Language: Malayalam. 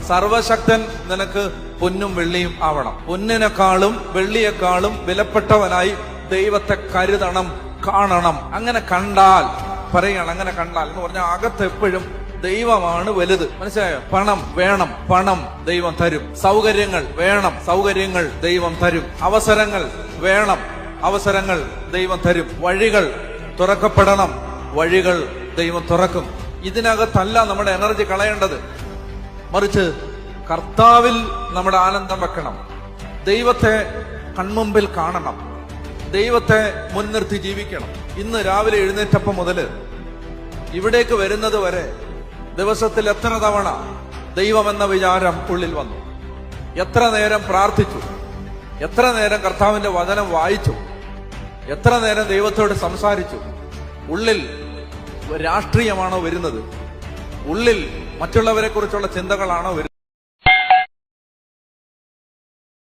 സർവശക്തൻ നിനക്ക് പൊന്നും വെള്ളിയും ആവണം. പൊന്നിനെക്കാളും വെള്ളിയെക്കാളും വിലപ്പെട്ടവനായി ദൈവത്തെ കരുതണം, കാണണം. അങ്ങനെ കണ്ടാൽ പറയണം, അങ്ങനെ കണ്ടാൽ എന്ന് പറഞ്ഞാൽ അകത്ത് എപ്പോഴും ദൈവമാണ് വലുത്. മനസ്സിലായോ? പണം വേണം, പണം ദൈവം തരും. സൗകര്യങ്ങൾ വേണം, സൗകര്യങ്ങൾ ദൈവം തരും. അവസരങ്ങൾ വേണം, അവസരങ്ങൾ ദൈവം തരും. വഴികൾ തുറക്കപ്പെടണം, വഴികൾ ദൈവം തുറക്കും. ഇതിനകത്തല്ല നമ്മുടെ എനർജി കളയേണ്ടത്, മറിച്ച് കർത്താവിൽ നമ്മുടെ ആനന്ദം വെക്കണം. ദൈവത്തെ കൺമുമ്പിൽ കാണണം, ദൈവത്തെ മുൻനിർത്തി ജീവിക്കണം. ഇന്ന് രാവിലെ എഴുന്നേറ്റപ്പം മുതൽ ഇവിടേക്ക് വരുന്നത് വരെ ദിവസത്തിൽ എത്ര തവണ ദൈവമെന്ന വിചാരം ഉള്ളിൽ വന്നു? എത്ര നേരം പ്രാർത്ഥിച്ചു? എത്ര നേരം കർത്താവിന്റെ വചനം വായിച്ചു? എത്ര നേരം ദൈവത്തോട് സംസാരിച്ചു? ഉള്ളിൽ രാഷ്ട്രീയമാണോ വരുന്നത്? ഉള്ളിൽ മറ്റുള്ളവരെ കുറിച്ചുള്ള ചിന്തകളാണോ വരുന്നത്?